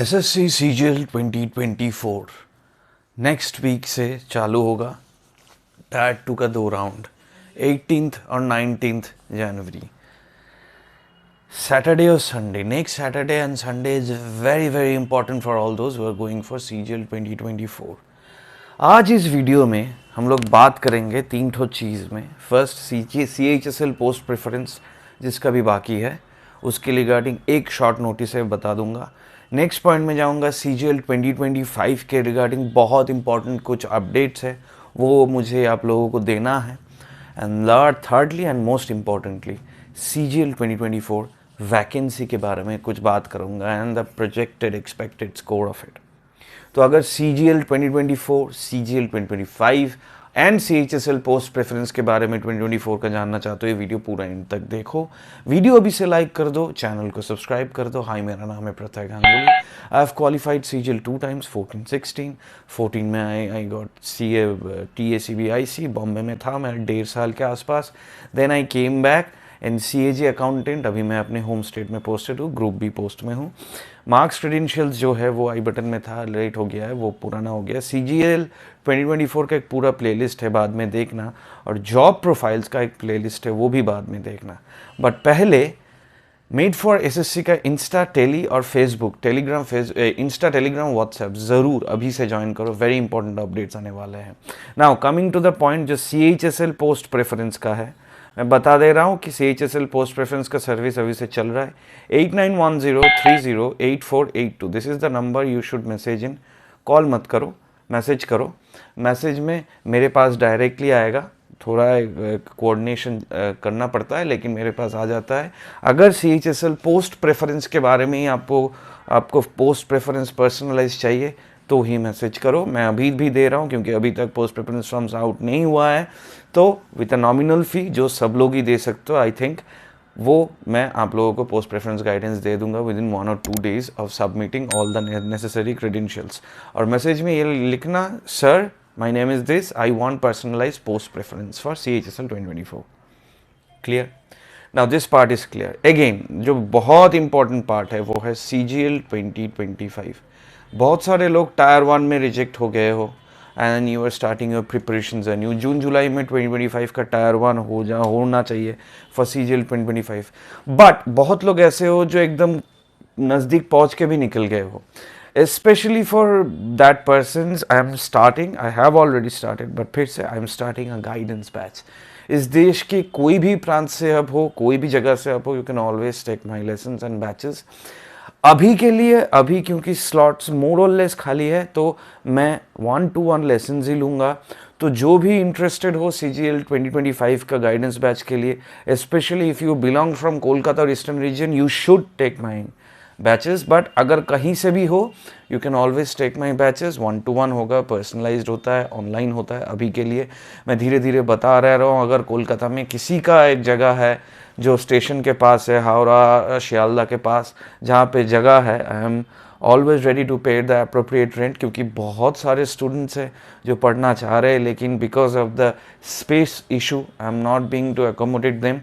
SSC CGL 2024 next week से चालू होगा। टैट 2 का 2 राउंड 18th और 19th जनवरी, सैटरडे और Sunday. Next Saturday and Sunday is very very important for all those who are going for CGL 2024। आज इस वीडियो में हम लोग बात करेंगे 3 ठो चीज़ में। फर्स्ट CHSL पोस्ट प्रेफरेंस जिसका भी बाकी है उसके रिगार्डिंग एक शॉर्ट नोटिस है बता दूंगा। नेक्स्ट पॉइंट में जाऊंगा CGL 2025 के रिगार्डिंग बहुत इंपॉर्टेंट कुछ अपडेट्स है वो मुझे आप लोगों को देना है। And thirdly and most importantly CGL 2024 vacancy के बारे में कुछ बात करूंगा and the projected expected score of it. तो अगर CGL 2024, CGL 2025 and CHSL post preference के बारे में 2024 का जानना चाहते हो ये वीडियो पूरा एंड तक देखो। वीडियो अभी से लाइक कर दो, चैनल को सब्सक्राइब कर दो। हाय, मेरा नाम है Prathay Ganguly. I have qualified CGL 2 times 14-16। 14 में आई गॉट TACBIC बॉम्बे में था मैं 1.5 साल के आसपास। Then I came back and CAG accountant. अभी मैं अपने होम स्टेट में पोस्टेड हूँ, ग्रुप बी पोस्ट में हूँ। मार्क्स क्रेडेंशियल्स जो है वो आई बटन में था, लेट हो गया है, वो पुराना हो गया। CGL 2024 का एक पूरा प्लेलिस्ट है, बाद में देखना। और जॉब प्रोफाइल्स का एक प्लेलिस्ट है, वो भी बाद में देखना। बट पहले मेड फॉर SSC का इंस्टा, टेली और Facebook, Telegram, Insta, Telegram, WhatsApp ज़रूर अभी से ज्वाइन करो। वेरी इंपॉर्टेंट अपडेट्स आने वाले हैं। Now coming to the point, जो CHSL पोस्ट प्रेफरेंस का है मैं बता दे रहा हूँ कि CHSL पोस्ट प्रेफरेंस का सर्विस अभी से चल रहा है। 8910308482 this is the number you should message in. Call मत करो, मैसेज करो। मैसेज में मेरे पास डायरेक्टली आएगा, थोड़ा कोऑर्डिनेशन करना पड़ता है लेकिन मेरे पास आ जाता है। अगर CHSL पोस्ट प्रेफरेंस के बारे में ही आपको पोस्ट प्रेफरेंस पर्सनलाइज चाहिए तो ही मैसेज करो। मैं अभी भी दे रहा हूँ क्योंकि अभी तक पोस्ट प्रेफरेंस फॉर्म्स आउट नहीं हुआ है। तो विद अ नॉमिनल फ़ी जो सब लोग ही दे सकते हो, आई थिंक वो मैं आप लोगों को पोस्ट प्रेफरेंस गाइडेंस दे दूंगा within 1 or 2 days of submitting all the necessary credentials. और मैसेज में ये लिखना, sir my name is this, I want personalise post preference for CHSL 2024। Clear? Now this part is clear. Again जो बहुत important part है वो है CGL 2025। बहुत सारे लोग टायर 1 में रिजेक्ट हो गए हो and you are starting your preparations new. जून जुलाई में 2025 का टायर 1 होना चाहिए फॉर CGL 2025। बट बहुत लोग ऐसे हो जो एकदम नज़दीक पहुंच के भी निकल गए हो। Especially for that persons, I have already started, but फिर से I am starting a guidance batch. इस देश के कोई भी प्रांत से आप हो, कोई भी जगह से आप हो, you can always take my lessons and batches. अभी के लिए क्योंकि स्लॉट्स मोर और लेस खाली है तो मैं 1-to-1 लेसन ही लूँगा। तो जो भी इंटरेस्टेड हो CGL 2025 का गाइडेंस बैच के लिए, specially if you belong from Kolkata और eastern region, you should take my batches. But अगर कहीं से भी हो you can always take my batches. 1-to-1 होगा, पर्सनलाइज्ड होता है, ऑनलाइन होता है। अभी के लिए मैं धीरे धीरे बता रहा हूँ। अगर कोलकाता में किसी का एक जगह है जो स्टेशन के पास है, हावड़ा शियालदा के पास जहाँ पे जगह है, I am always ready to pay the appropriate rent. क्योंकि बहुत सारे स्टूडेंट्स हैं जो पढ़ना चाह रहे हैं लेकिन because of the space issue I am not being to accommodate them.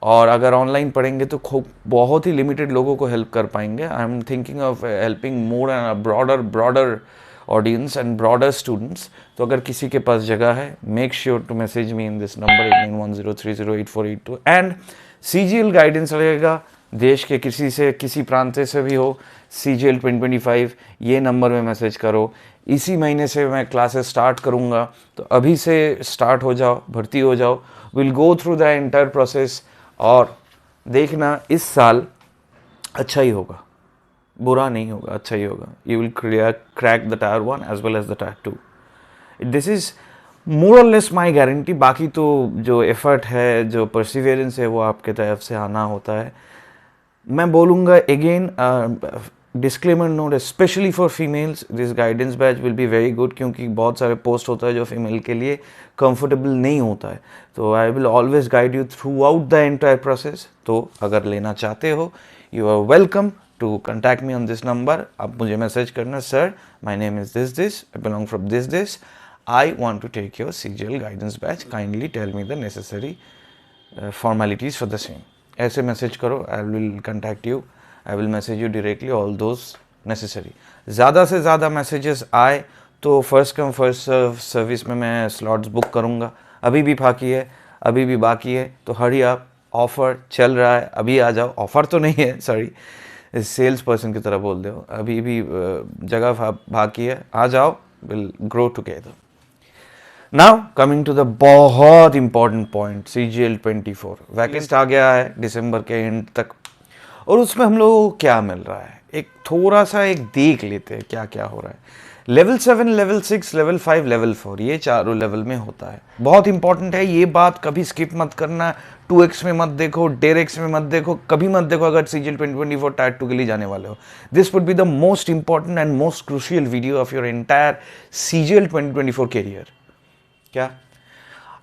और अगर ऑनलाइन पढ़ेंगे तो खूब बहुत ही लिमिटेड लोगों को हेल्प कर पाएंगे। I am thinking of helping more and broader audience and broader students. तो अगर किसी के पास जगह है, make sure to message me in this number 8910308482। And CGL guidance रहेगा देश के किसी प्रांत से भी हो, CGL 2025 ये नंबर में मैसेज करो। इसी महीने से मैं क्लासेस स्टार्ट करूँगा तो अभी से स्टार्ट हो जाओ, भर्ती हो जाओ। Will go through the entire process और देखना इस साल अच्छा ही होगा, बुरा नहीं होगा, अच्छा ही होगा। You will crack the tier 1 as well as the tier 2। This is more और लेस माई गारंटी। बाकी तो जो एफर्ट है, जो परसिवियरेंस है, वो आपके तरफ से आना होता है। मैं बोलूँगा again, disclaimer note, specially for females this guidance batch will be very good. क्योंकि बहुत सारे पोस्ट होता है जो फीमेल के लिए कंफर्टेबल नहीं होता है। तो I will always guide you throughout the entire process. तो अगर लेना चाहते हो you are welcome to contact me on this number. आप मुझे मैसेज करना, sir my name is this, I belong from this, I want to take your CGL guidance batch, kindly tell me the necessary formalities for the same. ऐसे message करो, I will contact you, I will message you directly all those necessary. ज़्यादा से ज़्यादा messages आए तो first come first serve service में मैं slots book करूँगा। अभी भी बाकी है, अभी भी बाकी है, तो हरी आप, ऑफ़र चल रहा है, अभी आ जाओ। ऑफ़र तो नहीं है, सॉरी, सेल्स पर्सन की तरह बोल दो, अभी भी जगह बाकी है, आ जाओ, will grow together. Now coming to the बहुत इंपॉर्टेंट पॉइंट, CGL 24 वैकेंसी आ गया है दिसंबर के एंड तक, और उसमें हम लोगों को क्या मिल रहा है एक थोड़ा सा एक देख लेते हैं क्या क्या हो रहा है। लेवल 7, लेवल 6, लेवल 5, लेवल 4, ये चारों लेवल में होता है। बहुत इंपॉर्टेंट है ये बात, कभी स्किप मत करना। 2x में मत देखो, 1.5x में मत देखो, कभी मत देखो अगर CGL 2024 टायर 2 के लिए जाने वाले हो। This would be the most important and most crucial video of your entire CGL 2024 career. क्या?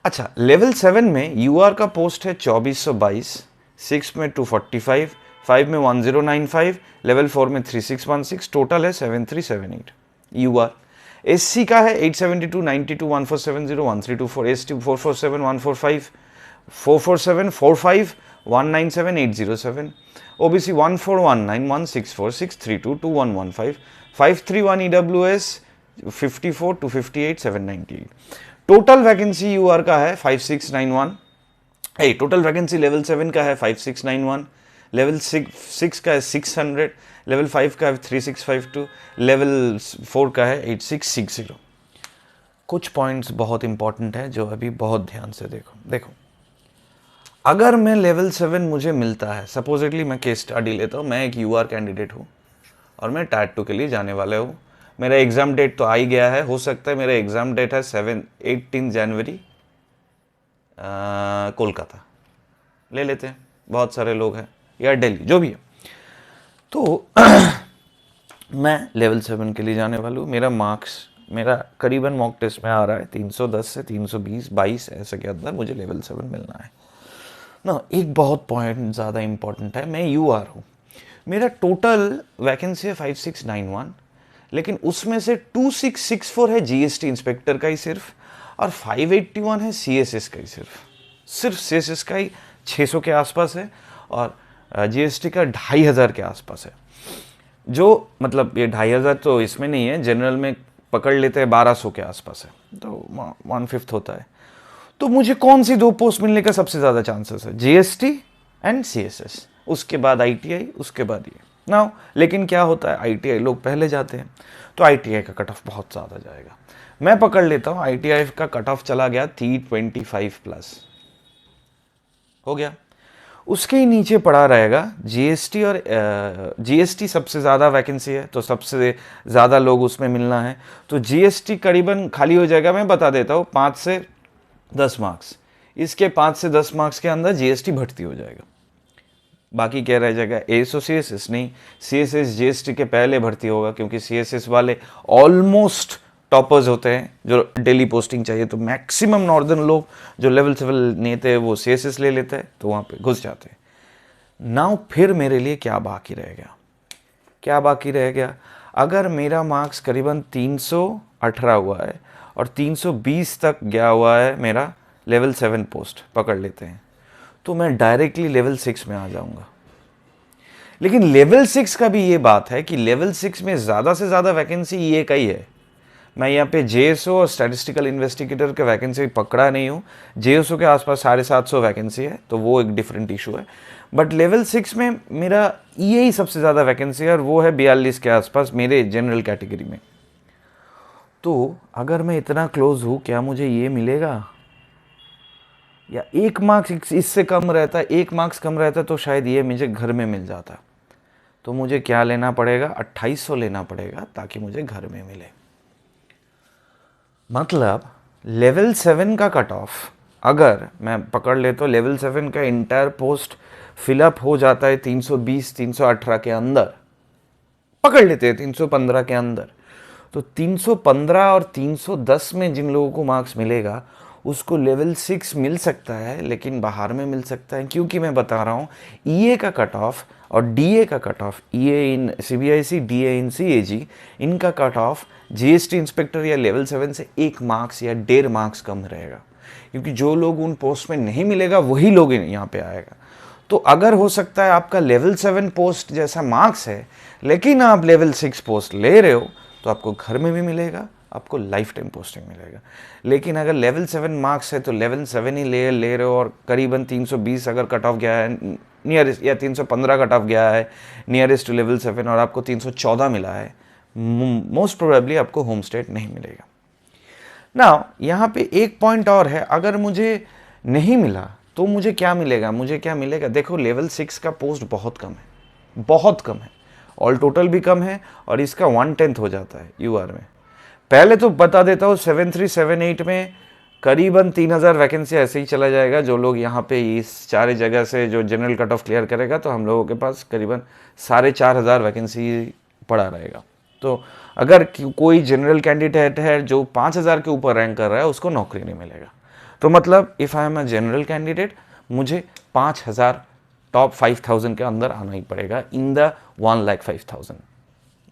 अच्छा, लेवल 7 में यूआर का पोस्ट है 2422, 6 में 245, 5 में 1095, लेवल 4 में 3616, टोटल है 7378 यूआर। एससी का है 872, 92, 1470, 1324, ST 447, 145, 447, 45, 197, 807, OBC 1419, 164, 632, 2115, 531 EWS 54 to 58, 798। Total vacancy UR का है 5691, टोटल वैकेंसी लेवल 7 का है 5691, लेवल 6 का है 600, लेवल 5 का है 3652, लेवल 4 का है 8660। कुछ पॉइंट्स बहुत इंपॉर्टेंट है जो अभी बहुत ध्यान से देखो। अगर मैं लेवल 7 मुझे मिलता है, सपोजिटली मैं केस स्टडी लेता हूँ, मैं एक यूआर कैंडिडेट हूँ और मैं टायर 2 के लिए जाने वाला हूँ। मेरा एग्ज़ाम डेट तो आ ही गया है, हो सकता है मेरा एग्ज़ाम डेट है 18 जनवरी, कोलकाता ले लेते हैं, बहुत सारे लोग हैं, या दिल्ली, जो भी है। तो मैं लेवल 7 के लिए जाने वाला हूँ। मेरा मार्क्स मेरा करीबन मॉक टेस्ट में आ रहा है 310 से 320, 22 ऐसे के अंदर मुझे लेवल 7 मिलना है ना। एक बहुत पॉइंट ज़्यादा इंपॉर्टेंट है, मैं यूआर हूँ, मेरा टोटल वैकेंसी है 5691, लेकिन उसमें से 2664 है जीएसटी इंस्पेक्टर का ही सिर्फ, और 581 है सीएसएस का ही सिर्फ सीएसएस का ही 600 के आसपास है, और जीएसटी का 2500 के आसपास है। जो मतलब ये 2500 तो इसमें नहीं है, जनरल में पकड़ लेते हैं 1200 के आसपास है, तो 1/5 होता है। तो मुझे कौन सी 2 पोस्ट मिलने का सबसे ज़्यादा चांसेस है? जीएसटी एंड सीएसएस, उसके बाद आईटीआई, उसके बाद ये ना। लेकिन क्या होता है, आईटीआई लोग पहले जाते हैं, तो आईटीआई का कट ऑफ बहुत ज़्यादा जाएगा। मैं पकड़ लेता हूँ आईटीआई का कट ऑफ चला गया 325 प्लस हो गया। उसके ही नीचे पड़ा रहेगा जीएसटी, और जीएसटी सबसे ज़्यादा वैकेंसी है, तो सबसे ज़्यादा लोग उसमें मिलना है, तो जीएसटी करीबन खाली हो जाएगा। मैं बता देता हूँ 5 से 10 मार्क्स, इसके 5 से 10 मार्क्स के अंदर जीएसटी भर्ती हो जाएगा। बाकी क्या रह जाएगा? एएसओ सीएसएस नहीं, सीएसएस जीएसटी के पहले भर्ती होगा, क्योंकि सीएसएस वाले ऑलमोस्ट टॉपर्स होते हैं जो डेली पोस्टिंग चाहिए, तो मैक्सिमम नॉर्दर्न लोग जो लेवल 7 नहीं थे वो सीएसएस ले लेते हैं, तो वहाँ पे घुस जाते हैं। नाउ फिर मेरे लिए क्या बाकी रह गया? क्या बाकी रह गया? अगर मेरा मार्क्स करीबन 318 हुआ है और 320 तक गया हुआ है मेरा लेवल 7 पोस्ट, पकड़ लेते हैं, तो मैं डायरेक्टली लेवल 6 में आ जाऊंगा। लेकिन लेवल 6 का भी ये बात है कि लेवल 6 में ज़्यादा से ज़्यादा वैकेंसी ये का ही है। मैं यहाँ पे जेएसओ और स्टैटिस्टिकल इन्वेस्टिगेटर के वैकेंसी पकड़ा नहीं हूँ। जेएसओ के आसपास 750 वैकेंसी है, तो वो एक डिफरेंट इशू है। बट लेवल 6 में मेरा ये ही सबसे ज़्यादा वैकेंसी है, और वो है 42 के आसपास मेरे जनरल कैटेगरी में। तो अगर मैं इतना क्लोज हूँ, क्या मुझे ये मिलेगा? या 1 मार्क्स इससे कम रहता है, 1 मार्क्स कम रहता है, तो शायद ये मुझे घर में मिल जाता। तो मुझे क्या लेना पड़ेगा? 2800 लेना पड़ेगा ताकि मुझे घर में मिले। मतलब लेवल 7 का कट ऑफ अगर मैं पकड़ ले तो लेवल 7 का इंटायर पोस्ट फिलअप हो जाता है 320, 318 के अंदर, पकड़ लेते हैं 315 के अंदर। तो 315 और 310 में जिन लोगों को मार्क्स मिलेगा उसको लेवल 6 मिल सकता है, लेकिन बाहर में मिल सकता है, क्योंकि मैं बता रहा हूँ ईए का कट ऑफ और डीए का कट ऑफ, ईए इन सीबीआईसी, डीए इन सीएजी, इनका कट ऑफ जीएसटी इंस्पेक्टर या लेवल 7 से 1 मार्क्स या 1.5 मार्क्स कम रहेगा, क्योंकि जो लोग उन पोस्ट में नहीं मिलेगा वही लोग यहाँ पे आएगा। तो अगर हो सकता है आपका लेवल 7 पोस्ट जैसा मार्क्स है, लेकिन आप लेवल 6 पोस्ट ले रहे हो तो आपको घर में भी मिलेगा, आपको लाइफ टाइम पोस्टिंग मिलेगा। लेकिन अगर लेवल 7 मार्क्स है तो लेवल 7 ही ले रहे हो और करीबन 320 अगर कट ऑफ गया है नियरेस्ट, या 315 कट ऑफ गया है नियरेस्ट टू लेवल 7 और आपको 314 मिला है, मोस्ट प्रोबेबली आपको होम स्टेट नहीं मिलेगा। ना यहाँ पे एक पॉइंट और है, अगर मुझे नहीं मिला तो मुझे क्या मिलेगा, मुझे क्या मिलेगा? देखो लेवल 6 का पोस्ट बहुत कम है, बहुत कम है, ऑल टोटल भी कम है और इसका 1/10 हो जाता है यूआर में। पहले तो बता देता हूँ 7378 में करीबन 3000 वैकेंसी ऐसे ही चला जाएगा। जो लोग यहाँ पे इस 4 जगह से जो जनरल कट ऑफ क्लियर करेगा तो हम लोगों के पास करीबन 4500 वैकेंसी पड़ा रहेगा। तो अगर कोई जनरल कैंडिडेट है जो 5000 के ऊपर रैंक कर रहा है उसको नौकरी नहीं मिलेगा। तो मतलब if I am a general candidate मुझे 5000 टॉप 5000 के अंदर आना ही पड़ेगा इन द 1,05,000।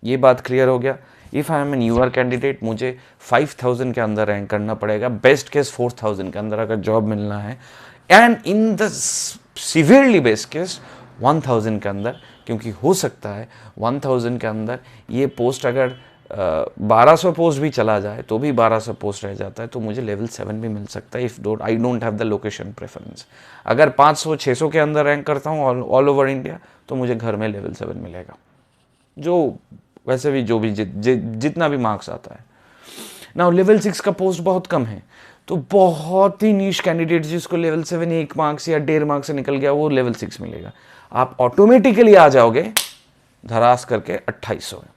ये बात क्लियर हो गया। If I am an UR candidate मुझे 5000 के अंदर रैंक करना पड़ेगा, बेस्ट केस 4000 के अंदर अगर जॉब मिलना है, and in the severely best case 1000 के अंदर, क्योंकि हो सकता है 1000 के अंदर ये पोस्ट अगर 1200 पोस्ट भी चला जाए तो भी 1200 पोस्ट रह जाता है तो मुझे लेवल 7 भी मिल सकता है if I don't have the location preference. अगर 500-600 के अंदर रैंक करता हूँ ऑल ओवर इंडिया तो मुझे घर में लेवल 7 मिलेगा, जो वैसे भी जो भी जितना भी मार्क्स आता है ना। लेवल 6 का पोस्ट बहुत कम है तो बहुत ही नीश कैंडिडेट जिसको लेवल 7 1 मार्क्स या 1.5 मार्क्स से निकल गया वो लेवल 6 मिलेगा। आप ऑटोमेटिकली आ जाओगे धरास करके 2800 में।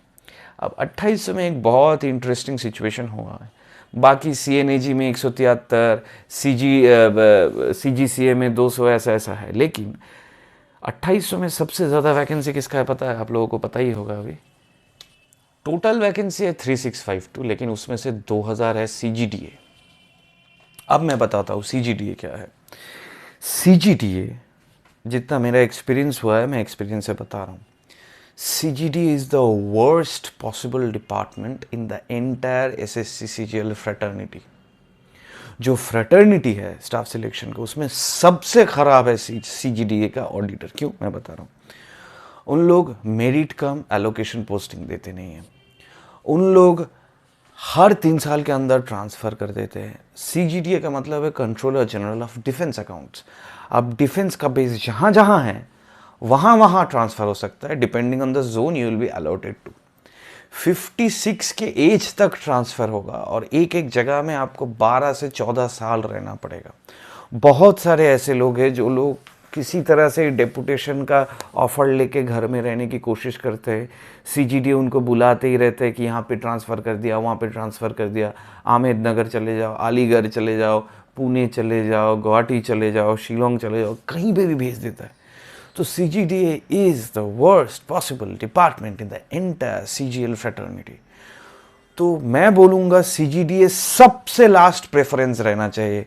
अब 2800 में एक बहुत ही इंटरेस्टिंग सिचुएशन हुआ है। बाकी CNAG में 173, CGCA में 200 ऐसा है, लेकिन 2800 में सबसे ज़्यादा वैकेंसी किसका है पता है? आप लोगों को पता ही होगा। अभी टोटल वैकेंसी है 3652, लेकिन उसमें से 2000 है CGDA। अब मैं बताता हूँ CGDA क्या है। CGDA जितना मेरा एक्सपीरियंस हुआ है मैं एक्सपीरियंस से बता रहा हूँ। CGDA is the worst possible department in the entire SSC CGL fraternity। जो फ्रेटर्निटी है स्टाफ सिलेक्शन को उसमें सबसे खराब है CGDA का ऑडिटर। क्यों? मैं बता रहा हूँ। उन लोग मेरिट कम एलोकेशन पोस्टिंग देते नहीं हैं, उन लोग हर 3 साल के अंदर ट्रांसफ़र कर देते हैं। CGDA का मतलब है controller general of defence accounts. अब डिफेंस का बेस जहाँ जहाँ है वहाँ ट्रांसफ़र हो सकता है, depending on the zone you will be allotted to. 56 के एज तक ट्रांसफ़र होगा और एक एक जगह में आपको 12 से 14 साल रहना पड़ेगा। बहुत सारे ऐसे लोग हैं जो लोग किसी तरह से डेपुटेशन का ऑफ़र लेके घर में रहने की कोशिश करते हैं। CGDA उनको बुलाते ही रहते हैं कि यहाँ पे ट्रांसफ़र कर दिया, वहाँ पे ट्रांसफ़र कर दिया, आमेद नगर चले जाओ, अलीगढ़ चले जाओ, पुणे चले जाओ, गुवाहाटी चले जाओ, शिलोंग चले जाओ, कहीं पे भी भेज देता है। तो CGDA is the worst possible department in the entire CGL fraternity। तो मैं बोलूँगा CGDA सबसे लास्ट प्रेफरेंस रहना चाहिए,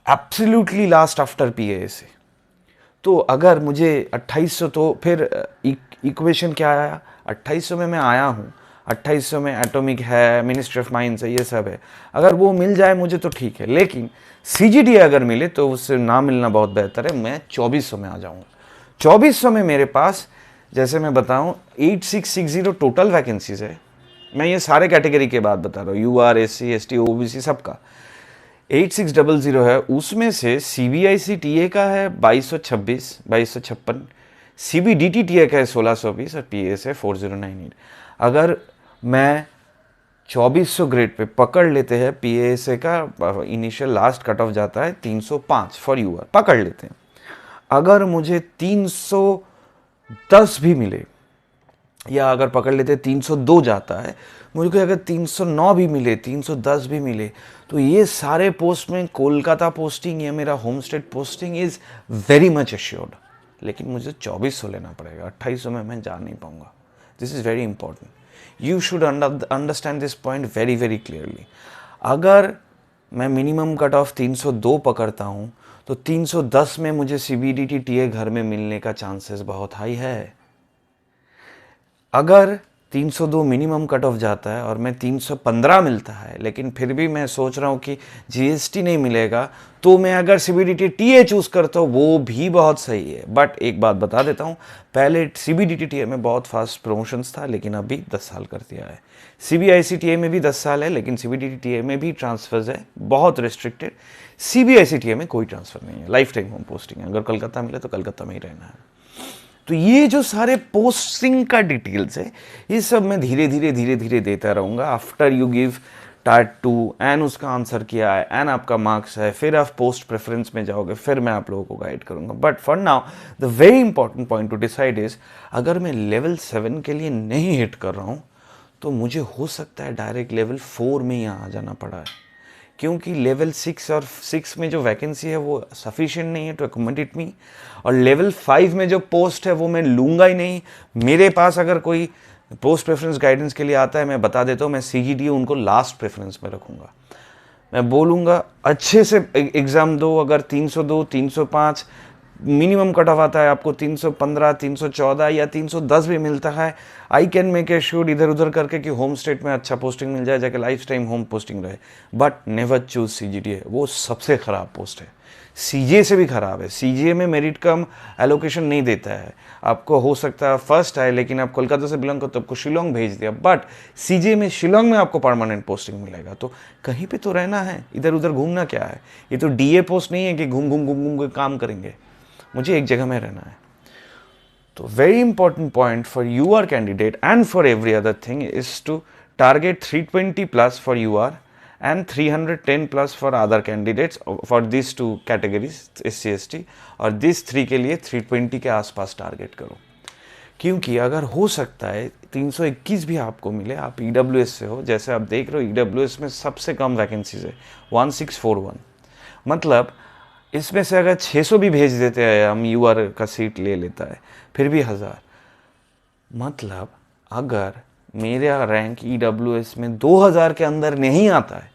एब्सोल्युटली लास्ट आफ्टर PAS। तो अगर मुझे 2800, तो फिर इक्वेशन क्या आया? 2800 में मैं आया हूँ, 2800 में एटॉमिक है, मिनिस्ट्री ऑफ माइंस है, ये सब है। अगर वो मिल जाए मुझे तो ठीक है, लेकिन CGDA अगर मिले तो उससे ना मिलना बहुत बेहतर है। मैं 2400 में आ जाऊँगा। 2400 में मेरे पास, जैसे मैं बताऊं, 8660 टोटल वैकेंसीज है। मैं ये सारे कैटेगरी के बाद बता रहा हूँ, UR, SC, ST, OBC सबका 8600 है। उसमें से CBIC TA का है 2256, CBDT TA का है 1620 और PAS है 4098। अगर मैं 2400 ग्रेड पे पकड़ लेते हैं, PAS का इनिशियल लास्ट कट ऑफ जाता है 305 फॉर UR, पकड़ लेते हैं। अगर मुझे 310 भी मिले, या अगर पकड़ लेते 302 जाता है, मुझे अगर 309 भी मिले, 310 भी मिले, तो ये सारे पोस्ट में कोलकाता पोस्टिंग या मेरा home state posting is very much assured. लेकिन मुझे 2400 लेना पड़ेगा, 2800 में मैं जा नहीं पाऊँगा। This is very important, you should understand this point very very clearly. अगर मैं मिनिमम कट ऑफ 302 पकड़ता हूँ तो 310 में मुझे CBDT TA घर में मिलने का चांसेस बहुत हाई है। अगर 302 मिनिमम कट ऑफ जाता है और मैं 315 मिलता है, लेकिन फिर भी मैं सोच रहा हूँ कि जीएसटी नहीं मिलेगा, तो मैं अगर सीबीडीटी टीए चूज़ करता हूँ वो भी बहुत सही है। बट एक बात बता देता हूँ, पहले सीबीडीटी टीए में बहुत फास्ट प्रमोशंस था, लेकिन अभी 10 साल कर दिया है। सीबीआईसी टीए में भी 10 साल है, लेकिन सीबीडीटी टीए में भी ट्रांसफर्स है, बहुत रिस्ट्रिक्टेड। सीबीआईसी टीए में कोई ट्रांसफ़र नहीं है, लाइफ टाइम होम पोस्टिंग है। अगर कलकत्ता मिले तो कलकत्ता में ही रहना है। तो ये जो सारे पोस्टिंग का डिटेल्स है, ये सब मैं धीरे धीरे देता रहूँगा। After you give tart 2 and उसका आंसर किया है, एन आपका मार्क्स है, फिर आप पोस्ट प्रेफरेंस में जाओगे, फिर मैं आप लोगों को गाइड करूँगा। But for now the very important point two decide is, अगर मैं लेवल 7 के लिए नहीं हिट कर रहा हूँ तो मुझे हो सकता है डायरेक्ट लेवल 4 में ही आ जाना पड़ा है, क्योंकि लेवल 6 और 6 में जो वैकेंसी है वो सफिशिएंट नहीं है टू अकोमोडेट मी, और लेवल 5 में जो पोस्ट है वो मैं लूँगा ही नहीं। मेरे पास अगर कोई पोस्ट प्रेफरेंस गाइडेंस के लिए आता है, मैं बता देता हूँ, मैं सीजीडी उनको लास्ट प्रेफरेंस में रखूँगा। मैं बोलूँगा अच्छे से एग्ज़ाम दो, अगर 302, 305 मिनिमम कट ऑफ आता है, आपको 315, 314 या 310 भी मिलता है, I can make a sure इधर उधर करके कि होम स्टेट में अच्छा पोस्टिंग मिल जाए, जाके लाइफ टाइम होम पोस्टिंग रहे। बट नेवर चूज सीजीडीए, वो सबसे ख़राब पोस्ट है, सीजीए से भी ख़राब है। सीजीए में मेरिट कम एलोकेशन नहीं देता है, आपको हो सकता है फर्स्ट है, लेकिन आप कोलकाता से बिलोंग करते हो, आपको शिलोंग भेज दिया, बट सीजीए में शिलोंग में आपको परमानेंट पोस्टिंग मिलेगा। तो कहीं पे तो रहना है, इधर उधर घूमना क्या है? ये तो डीए पोस्ट नहीं है कि घूम घूम घूम घूम के काम करेंगे, मुझे एक जगह में रहना है। तो very important point for UR candidate and for every other thing is to target 320 plus for UR and 310 plus for other candidates for this 2 categories SC ST, और दिस 3 के लिए 320 के आसपास टारगेट करो। क्योंकि अगर हो सकता है 321 भी आपको मिले, आप EWS से हो, जैसे आप देख रहे हो EWS में सबसे कम वैकेंसीज है 1641, मतलब इसमें से अगर 600 भी भेज देते हैं हम, यूआर का सीट ले लेता है, फिर भी 1000, मतलब अगर मेरा रैंक EWS में 2000 के अंदर नहीं आता है,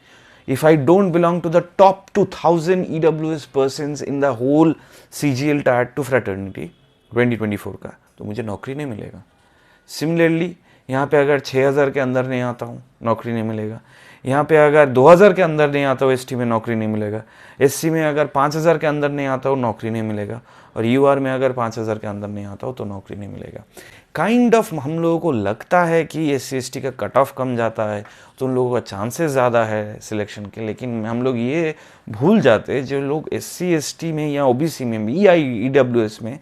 if I don't belong to the top 2000 EWS persons in the whole CGL tier two fraternity 2024 का, तो मुझे नौकरी नहीं मिलेगा। सिमिलरली यहाँ पे अगर 6000 के अंदर नहीं आता हूँ, नौकरी नहीं मिलेगा। यहाँ पे अगर 2000 के अंदर नहीं आता हूँ, ST में नौकरी नहीं मिलेगा। SC में अगर 5000 के अंदर नहीं आता हूँ, नौकरी नहीं मिलेगा। और UR में अगर 5000 के अंदर नहीं आता हो तो नौकरी नहीं मिलेगा। काइंड ऑफ हम लोगों को लगता है कि SC ST का कट ऑफ कम जाता है तो उन लोगों का चांसेस ज़्यादा है सिलेक्शन के, लेकिन हम लोग ये भूल जाते हैं जो लोग SC ST में या OBC में भी या EWS में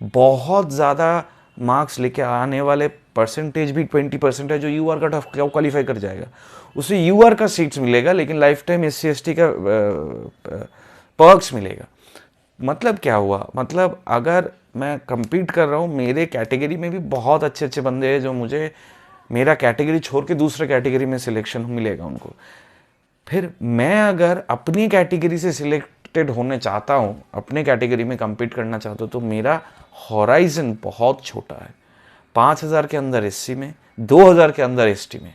बहुत ज़्यादा मार्क्स लेके आने वाले परसेंटेज भी 20% है, जो UR कट ऑफ क्वालिफाई कर जाएगा, उसे UR का सीट्स मिलेगा, लेकिन लाइफ टाइम SC ST का पर्क्स मिलेगा। मतलब क्या हुआ, मतलब अगर मैं compete कर रहा हूँ, मेरे कैटेगरी में भी बहुत अच्छे अच्छे बंदे हैं जो मुझे मेरा कैटेगरी छोड़ के दूसरे कैटेगरी में सिलेक्शन मिलेगा उनको। फिर मैं अगर अपनी कैटेगरी से सिलेक्टेड होने चाहता हूँ, अपने कैटेगरी में compete करना चाहता हूँ, तो मेरा हॉराइजन बहुत छोटा है। 5000 के अंदर SC में, 2000 के अंदर ST में,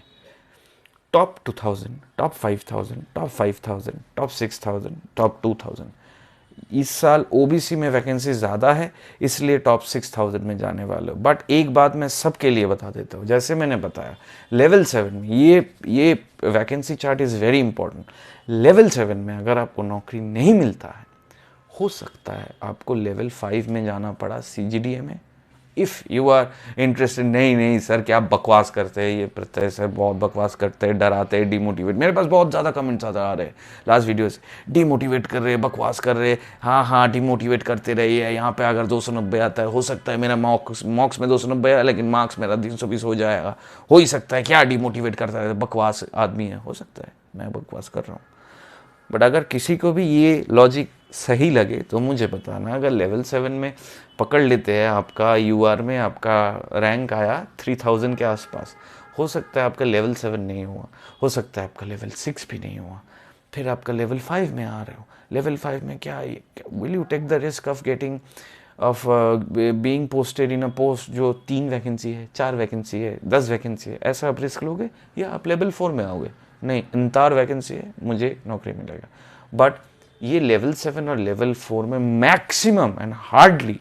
top 2000, top 5000, top 5000, top 6000, top 2000। इस साल OBC में वैकेंसी ज़्यादा है, इसलिए टॉप 6000 में जाने वाले हो। बट एक बात मैं सबके लिए बता देता हूँ, जैसे मैंने बताया लेवल 7 में ये vacancy chart is very important. Level 7 में अगर आपको नौकरी नहीं मिलता है, हो सकता है आपको लेवल 5 में जाना पड़ा CGDA में। इफ़ यू आर इंटरेस्टेड, नहीं सर क्या बकवास करते हैं ये प्रत्यय सर, बहुत बकवास करते हैं, डराते हैं, डिमोटिवेट। मेरे पास बहुत ज़्यादा कमेंट्स आ रहे हैं लास्ट वीडियो से, डिमोटिवेट कर रहे हैं, बकवास कर रहे हैं। हाँ डिमोटिवेट करते रहिए, यहाँ पे अगर 290 आता है, हो सकता है मेरा मॉक्स में 290 है, लेकिन मार्क्स मेरा 320 हो जाएगा, हो ही सकता है, क्या डिमोटिवेट करता है, बकवास आदमी है। हो सकता है मैं बकवास कर रहा हूँ, बट अगर किसी को भी ये लॉजिक सही लगे तो मुझे बताना। अगर लेवल 7 में पकड़ लेते हैं, आपका UR में आपका रैंक आया 3000 के आसपास, हो सकता है आपका लेवल 7 नहीं हुआ, हो सकता है आपका लेवल 6 भी नहीं हुआ, फिर आपका लेवल 5 में आ रहे हो। लेवल 5 में क्या will you take the risk of getting of being posted in a post जो 3 वैकेंसी है, 4 वैकेंसी है, 10 वैकेंसी है, ऐसा आप रिस्क लोगे? या आप लेवल 4 में आओगे, नहीं 39 वैकेंसी है, मुझे नौकरी मिलेगा। बट ये लेवल 7 और लेवल 4 में maximum and hardly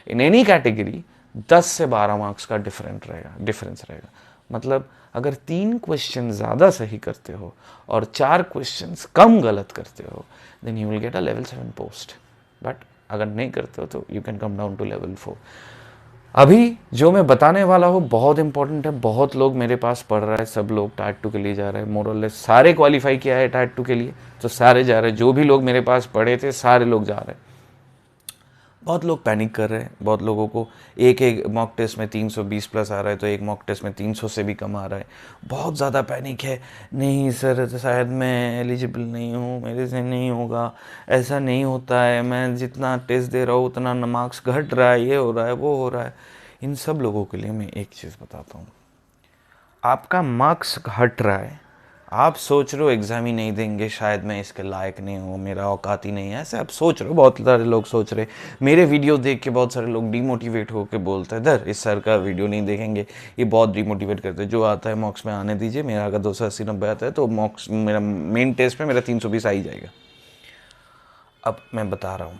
in any category 10 से 12 मार्क्स का डिफरेंस रहेगा। मतलब अगर 3 क्वेश्चन ज़्यादा सही करते हो और 4 क्वेश्चंस कम गलत करते हो, then you will get a level 7 post. But अगर नहीं करते हो तो you can come down to level 4। अभी जो मैं बताने वाला हूँ बहुत इंपॉर्टेंट है। बहुत लोग मेरे पास पढ़ रहा है, सब लोग टायर 2 के लिए जा रहे हैं, मोर और लेस सारे क्वालिफाई किया है टायर 2 के लिए, तो सारे जा रहे हैं। जो भी लोग मेरे पास पढ़े थे सारे लोग जा रहे हैं। बहुत लोग पैनिक कर रहे हैं, बहुत लोगों को एक एक मॉक टेस्ट में 320 प्लस आ रहा है, तो एक मॉक टेस्ट में 300 से भी कम आ रहा है। बहुत ज़्यादा पैनिक है, नहीं सर तो शायद मैं एलिजिबल नहीं हूँ, मेरे से नहीं होगा, ऐसा नहीं होता है, मैं जितना टेस्ट दे रहा हूँ उतना मार्क्स घट रहा है, ये हो रहा है वो हो रहा है। इन सब लोगों के लिए मैं एक चीज़ बताता हूँ, आपका मार्क्स घट रहा है, आप सोच रहे हो एग्ज़ाम ही नहीं देंगे, शायद मैं इसके लायक नहीं हूँ, मेरा औकात ही नहीं है, ऐसे आप सोच रहे हो। बहुत सारे लोग सोच रहे, मेरे वीडियो देख के बहुत सारे लोग डिमोटिवेट होकर बोलते हैं दर इस सर का वीडियो नहीं देखेंगे, ये बहुत डिमोटिवेट करते हैं, जो आता है मॉक्स में आने दीजिए, मेरा अगर 280-90 आता है तो मॉक्स मेरा मेन टेस्ट में मेरा 320 आ ही जाएगा। अब मैं बता रहा हूँ,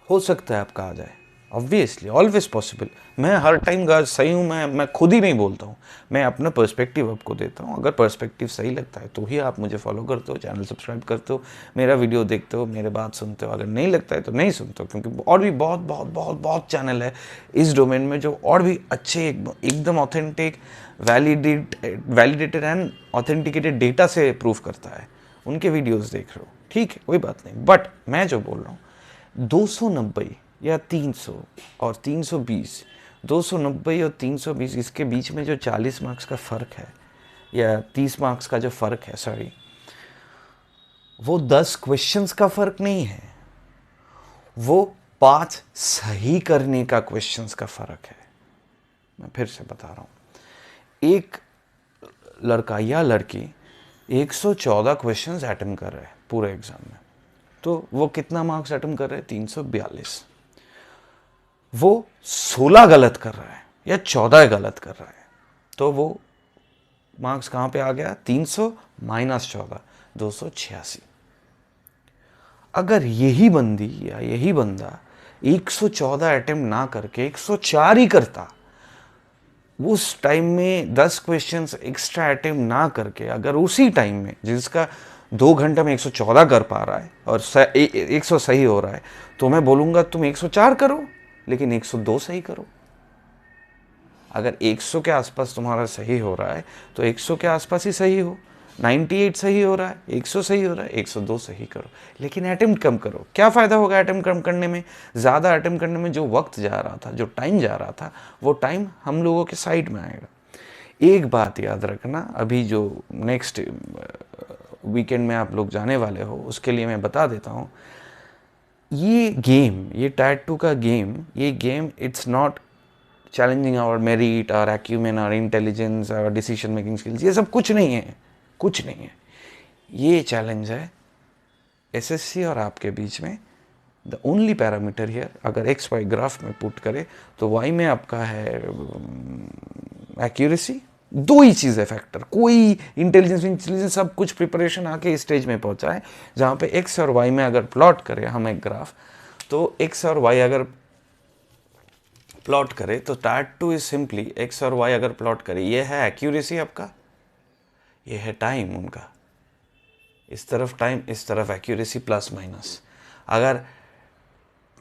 हो सकता है आपका आ जाए, ऑब्वियसली ऑलवेज पॉसिबल। मैं हर टाइम गाइस सही हूँ, मैं खुद ही नहीं बोलता हूँ, मैं अपना पर्सपेक्टिव आपको देता हूँ। अगर पर्सपेक्टिव सही लगता है तो ही आप मुझे फॉलो करते हो, चैनल सब्सक्राइब करते हो, मेरा वीडियो देखते हो, मेरे बात सुनते हो। अगर नहीं लगता है तो नहीं सुनते हो, क्योंकि और भी बहुत बहुत बहुत बहुत चैनल है इस डोमेन में जो और भी अच्छे एकदम authentic validated and authenticated data से प्रूव करता है, उनके वीडियोज़ देख रहे हो, ठीक है कोई बात नहीं। बट मैं जो बोल रहा हूँ 290 या 300 और 320, 290 और 320, इसके बीच में जो 40 मार्क्स का फ़र्क है या 30 मार्क्स का जो फ़र्क है, सॉरी, वो 10 क्वेश्चंस का फ़र्क नहीं है, वो 5 सही करने का क्वेश्चंस का फ़र्क है। मैं फिर से बता रहा हूँ, एक लड़का या लड़की 114 क्वेश्चंस अटेम्प्ट कर रहे हैं पूरे एग्ज़ाम में, तो वो कितना मार्क्स अटेम्प्ट कर रहे हैं? 342। वो 16 गलत कर रहा है या 14 गलत कर रहा है, तो वो मार्क्स कहाँ पे आ गया? 300 माइनस 14, 286। अगर यही बंदी या यही बंदा 114 अटेम्प्ट ना करके 104 ही करता, उस टाइम में 10 क्वेश्चंस एक्स्ट्रा अटेम्प्ट ना करके, अगर उसी टाइम में जिसका 2 घंटे में 114 कर पा रहा है और 100 सही हो रहा है, तो मैं बोलूँगा तुम 104 करो लेकिन 102 सही करो। अगर 100 के आसपास तुम्हारा सही हो रहा है तो 100 के आसपास ही सही हो, 98 सही हो रहा है, 100 सही हो रहा है, 102 सही करो, लेकिन अटेम्प्ट कम करो। क्या फ़ायदा होगा अटेम्प्ट कम करने में? ज़्यादा अटेम्प्ट करने में जो वक्त जा रहा था, जो टाइम जा रहा था, वो टाइम हम लोगों के साइड में आएगा। एक बात याद रखना, अभी जो नेक्स्ट वीकेंड में आप लोग जाने वाले हो उसके लिए मैं बता देता हूँ, ये गेम, ये टायर 2 का गेम, ये game it's not challenging our merit, our acumen, our intelligence, our decision making skills, ये सब कुछ नहीं है, कुछ नहीं है। ये चैलेंज है एसएससी और आपके बीच में। द ओनली पैरामीटर हियर, अगर एक्स वाई ग्राफ में पुट करे तो वाई में आपका है एक्यूरेसी, दो ही चीज़ है फैक्टर, कोई इंटेलिजेंस सब कुछ प्रिपरेशन आके इस स्टेज में पहुंचा है जहाँ पे एक्स और वाई में अगर प्लॉट करें हम एक ग्राफ, तो एक्स और वाई अगर प्लॉट करें तो टायर 2 इज सिंपली एक्स और वाई अगर प्लॉट करें, ये है एक्यूरेसी आपका, ये है टाइम उनका, इस तरफ टाइम, इस तरफ एक्यूरेसी, प्लस माइनस। अगर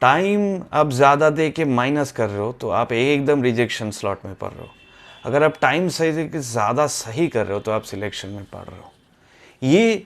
टाइम आप ज़्यादा दे के माइनस कर रहे हो तो आप एकदम रिजेक्शन स्लॉट में पढ़ रहे हो। अगर आप टाइम सही दे के ज़्यादा सही कर रहे हो तो आप सिलेक्शन में पढ़ रहे हो। ये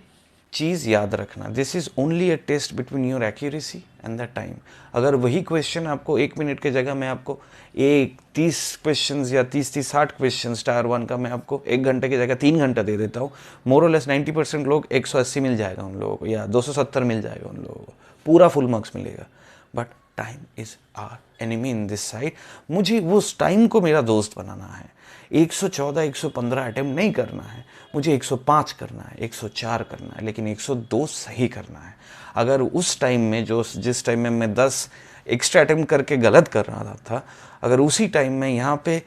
चीज़ याद रखना, this is only a test between your accuracy and the time. अगर वही क्वेश्चन आपको 1 मिनट के जगह मैं आपको 30 क्वेश्चन या 30-60 क्वेश्चन टायर 1 का मैं आपको 1 घंटे की जगह 3 घंटा दे देता हूँ, मोर और लेस 90% लोग 180 मिल जाएगा उन लोगों को, या 270 मिल जाएगा उन लोगों को, पूरा फुल मार्क्स मिलेगा। But time is our enemy in this side. मुझे उस टाइम को मेरा दोस्त बनाना है। 114-115 अटेम्प्ट नहीं करना है, मुझे 105 करना है, 104 करना है, लेकिन 102 सही करना है। अगर उस टाइम में जिस टाइम में मैं 10 एक्स्ट्रा अटेम्प्ट करके गलत कर रहा था, अगर उसी टाइम में यहाँ पे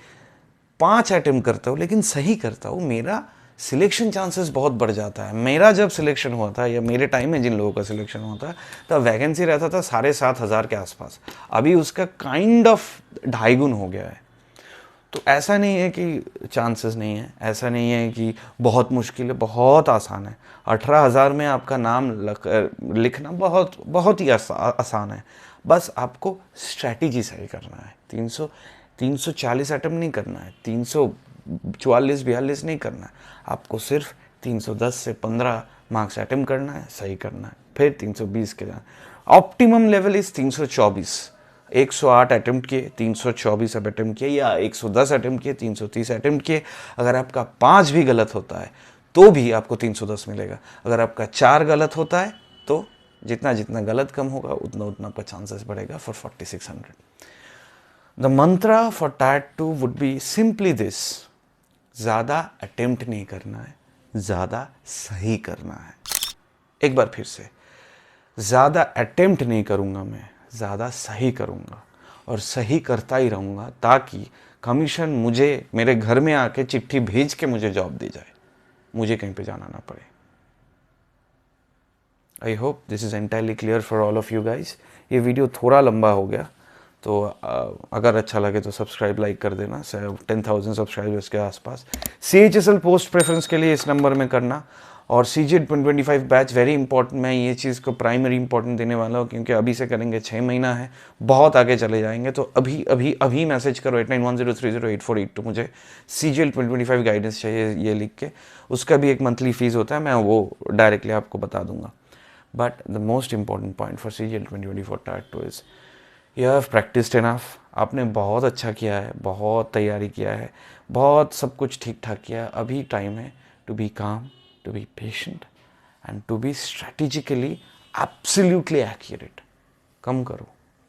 5 अटेम्प्ट करता हूँ लेकिन सही करता हूँ, मेरा सिलेक्शन चांसेस बहुत बढ़ जाता है। मेरा जब सिलेक्शन हुआ था, या मेरे टाइम में जिन लोगों का सिलेक्शन हुआ था, तब वैकेंसी रहता था 7,500 के आसपास, अभी उसका काइंड ऑफ 2.5 गुना हो गया है। तो ऐसा नहीं है कि चांसेस नहीं है, ऐसा नहीं है कि बहुत मुश्किल है, बहुत आसान है। 18,000 में आपका नाम लिखना बहुत बहुत ही आसान है। बस आपको स्ट्रैटेजी सही करना है। 340 अटेम्प्ट नहीं करना है, 344-42 नहीं करना है, आपको सिर्फ 310 से 15 मार्क्स अटेम्प्ट करना है, सही करना है, फिर 320 के जाना। Optimum level is 324। 108 अटेम्प्ट किए, 324 अब अटेम्प्ट किए, या 110 अटेम्प्ट किए, 330 अटेम्प्ट किए। अगर आपका 5 भी गलत होता है तो भी आपको 310 मिलेगा। अगर आपका 4 गलत होता है तो जितना जितना गलत कम होगा उतना उतना आपका चांसेस बढ़ेगा for 4600। The Mantra for tyre 2 would be simply this: ज़्यादा अटेम्प्ट नहीं करना है, ज़्यादा सही करना है। एक बार फिर से, ज़्यादा अटेम्प्ट नहीं करूँगा मैं, ज़्यादा सही करूँगा और सही करता ही रहूँगा, ताकि कमीशन मुझे मेरे घर में आके चिट्ठी भेज के मुझे जॉब दी जाए, मुझे कहीं पे जाना ना पड़े। I hope this is entirely clear for all of you guys. ये वीडियो थोड़ा लंबा हो गया, तो अगर अच्छा लगे तो सब्सक्राइब लाइक कर देना। 10,000 सब्सक्राइबर्स के आसपास। CHSL पोस्ट प्रेफरेंस के लिए इस नंबर में करना। और CGL 2025 बैच वेरी इंपॉर्टेंट, मैं ये चीज़ को प्राइमरी इंपॉर्टेंट देने वाला हूँ, क्योंकि अभी से करेंगे 6 महीना है, बहुत आगे चले जाएंगे। तो अभी अभी अभी मैसेज करो 8910308482, मुझे CGL 2025 गाइडेंस चाहिए, ये लिख के। उसका भी एक मंथली फीस होता है, मैं वो डायरेक्टली आपको बता दूंगा। But the most important point for CGL 2024 tyre 2 is you have practised enough. आपने बहुत अच्छा किया है, बहुत तैयारी किया है, बहुत सब कुछ ठीक ठाक किया है। अभी टाइम है to be calm, to be patient and to be strategically absolutely accurate. कम करो,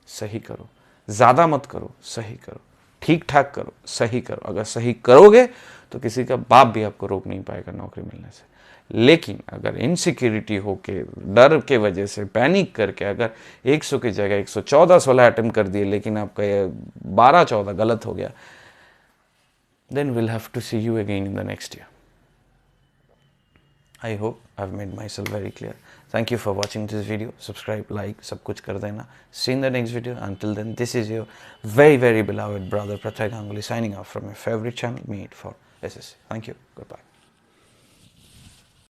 सही करो, ज़्यादा मत करो, सही करो, ठीक ठाक करो, सही करो। अगर सही करोगे तो किसी का बाप भी आपको रोक नहीं पाएगा नौकरी मिलने से। लेकिन अगर इनसिक्योरिटी हो के, डर के वजह से, पैनिक करके अगर 100 की जगह 114-16 अटेम्प्ट कर दिए, लेकिन आपका ये 12-14 गलत हो गया, then we'll have to see you again in the next year. I hope I've made myself very clear. Thank you for watching this video. Subscribe, like, सब कुछ कर देना. See you in the next video. Until then, this is your very, very beloved brother Prathai Ganguly signing off from your favorite channel, Meet for SSC. Thank you. Goodbye.